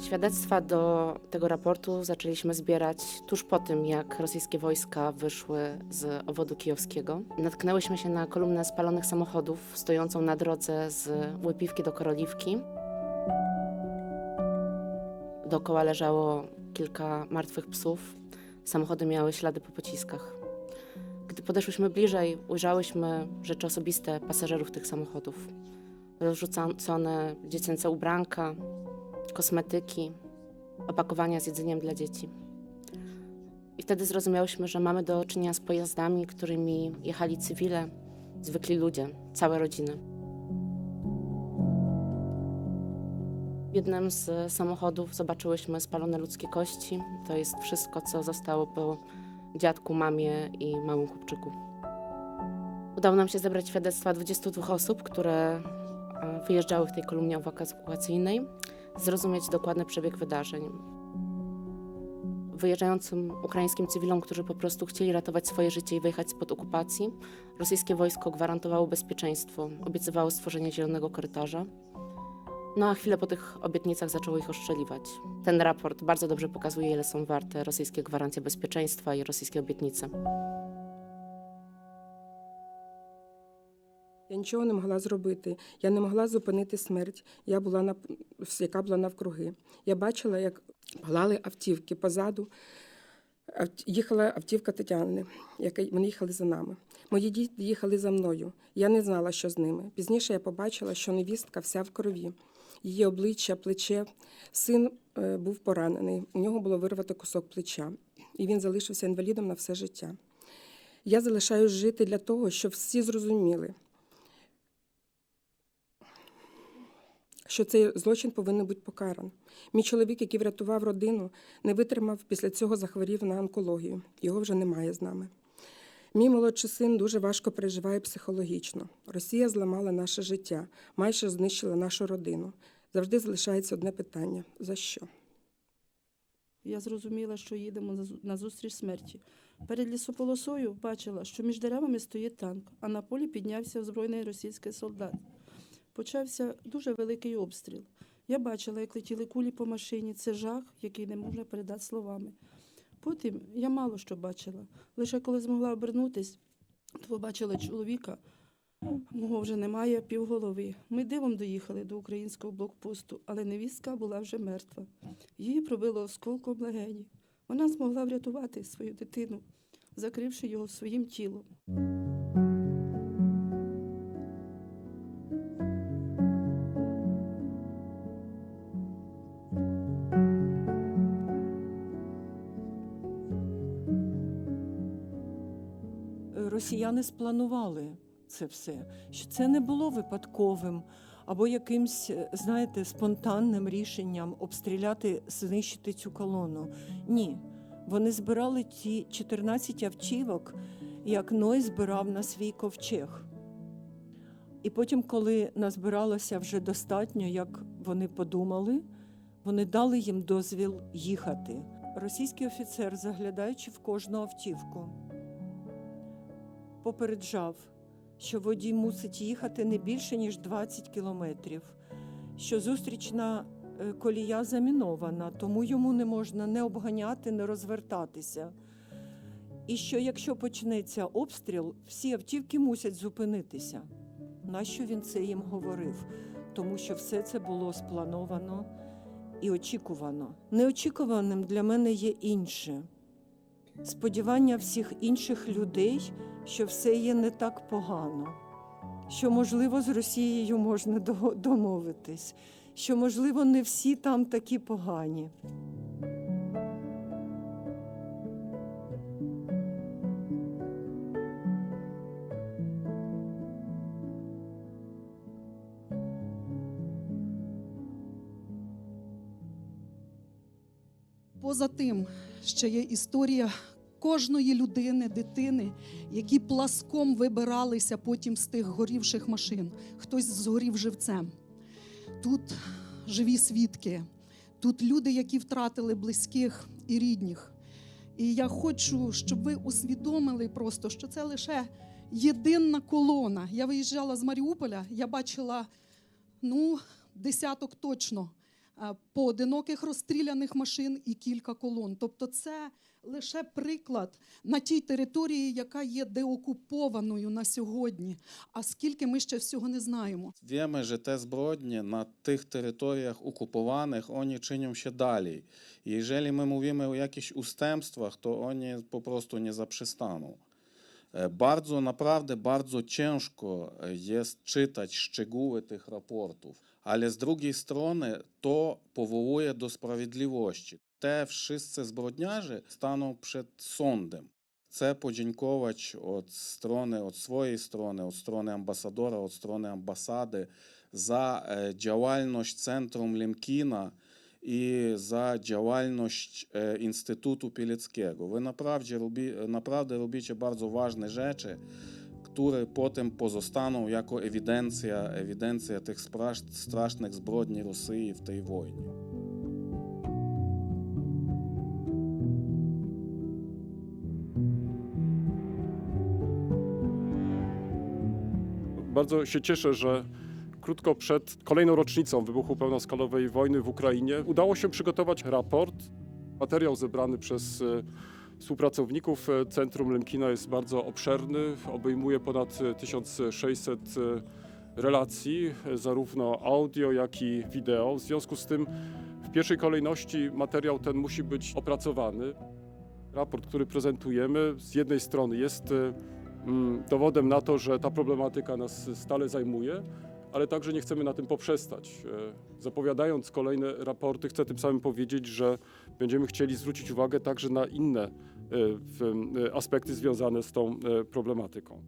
Świadectwa do tego raportu zaczęliśmy zbierać tuż po tym, jak rosyjskie wojska wyszły z obwodu kijowskiego. Natknęłyśmy się na kolumnę spalonych samochodów stojącą na drodze z Łypiwki do Koroliwki. Dookoła leżało kilka martwych psów. Samochody miały ślady po pociskach. Gdy podeszłyśmy bliżej, ujrzałyśmy rzeczy osobiste pasażerów tych samochodów. Rozrzucone dziecięce ubranka, kosmetyki, opakowania z jedzeniem dla dzieci. I wtedy zrozumiałyśmy, że mamy do czynienia z pojazdami, którymi jechali cywile, zwykli ludzie, całe rodziny. W jednym z samochodów zobaczyłyśmy spalone ludzkie kości. To jest wszystko, co zostało po dziadku, mamie i małym chłopczyku. Udało nam się zebrać świadectwa 22 osób, które wyjeżdżały w tej kolumnie ewakuacyjnej, zrozumieć dokładny przebieg wydarzeń. Wyjeżdżającym ukraińskim cywilom, którzy po prostu chcieli ratować swoje życie i wyjechać spod okupacji, rosyjskie wojsko gwarantowało bezpieczeństwo, obiecywało stworzenie zielonego korytarza. No a chwilę po tych obietnicach zaczęło ich ostrzeliwać. Ten raport bardzo dobrze pokazuje, ile są warte rosyjskie gwarancje bezpieczeństwa i rosyjskie obietnice. Я нічого не могла зробити. Я не могла зупинити смерть, яка була навкруги. Я бачила, як палали автівки позаду. Їхала автівка Тетяни, вони їхали за нами. Мої діти їхали за мною. Я не знала, що з ними. Пізніше я побачила, що невістка вся в крові. Її обличчя, плече. Син був поранений. У нього було вирвато кусок плеча. І він залишився інвалідом на все життя. Я залишаюсь жити для того, щоб всі зрозуміли, що цей злочин повинен бути покараний. Мій чоловік, який врятував родину, не витримав, після цього захворів на онкологію. Його вже немає з нами. Мій молодший син дуже важко переживає психологічно. Росія зламала наше життя, майже знищила нашу родину. Завжди залишається одне питання – за що? Я зрозуміла, що їдемо назустріч смерті. Перед лісополосою бачила, що між деревами стоїть танк, а на полі піднявся озброєний російський солдат. Почався дуже великий обстріл. Я бачила, як летіли кулі по машині. Це жах, який не можна передати словами. Потім я мало що бачила. Лише коли змогла обернутись, то побачила чоловіка. Мого вже немає, півголови. Ми дивом доїхали до українського блокпосту, але невістка була вже мертва. Її пробило осколком легені. Вона змогла врятувати свою дитину, закривши його своїм тілом. Росіяни спланували це все, що це не було випадковим або якимсь, знаєте, спонтанним рішенням обстріляти, знищити цю колону. Ні, вони збирали ті 14 автівок, як Ной збирав на свій ковчег. І потім, коли назбиралося вже достатньо, як вони подумали, вони дали їм дозвіл їхати. Російський офіцер, заглядаючи в кожну автівку, попереджав, що водій мусить їхати не більше, ніж 20 кілометрів, що зустрічна колія замінована, тому йому не можна не обганяти, не розвертатися. І що якщо почнеться обстріл, всі автівки мусять зупинитися. Нащо він це їм говорив? Тому що все це було сплановано і очікувано. Неочікуваним для мене є інше. Сподівання всіх інших людей, що все є не так погано, що, можливо, з Росією можна домовитись, що, можливо, не всі там такі погані. Поза тим, ще є історія кожної людини, дитини, які пласком вибиралися потім з тих горівших машин. Хтось згорів живцем. Тут живі свідки, тут люди, які втратили близьких і рідних. І я хочу, щоб ви усвідомили просто, що це лише єдина колона. Я виїжджала з Маріуполя, я бачила, десяток точно поодиноких розстріляних машин і кілька колон. Тобто це лише приклад на тій території, яка є деокупованою на сьогодні. А скільки ми ще всього не знаємо. Wiemy, że te zbrodnie na tych terytoriach okupowanych, oni czynią się dalej. Jeżeli my mówimy o jakichś ustępstwach, to oni po prostu nie zaprzestaną. Naprawdę bardzo ciężko jest czytać szczegóły tych raportów, ale z drugiej strony to powołuje do sprawiedliwości. Te wszyscy zbrodniarze staną przed sądem. Chcę podziękować od swojej strony, od strony ambasadora, od strony ambasady za działalność Centrum Lemkina i za działalność Instytutu Pileckiego. Wy naprawdę robicie bardzo ważne rzeczy, które potem pozostaną jako ewidencja tych strasznych zbrodni Rosji w tej wojnie. Bardzo się cieszę, że krótko przed kolejną rocznicą wybuchu pełnoskalowej wojny w Ukrainie udało się przygotować raport. Materiał zebrany przez współpracowników Centrum Lemkina jest bardzo obszerny, obejmuje ponad 1600 relacji, zarówno audio, jak i wideo. W związku z tym w pierwszej kolejności materiał ten musi być opracowany. Raport, który prezentujemy, z jednej strony jest dowodem na to, że ta problematyka nas stale zajmuje, ale także nie chcemy na tym poprzestać. Zapowiadając kolejne raporty, chcę tym samym powiedzieć, że będziemy chcieli zwrócić uwagę także na inne aspekty związane z tą problematyką.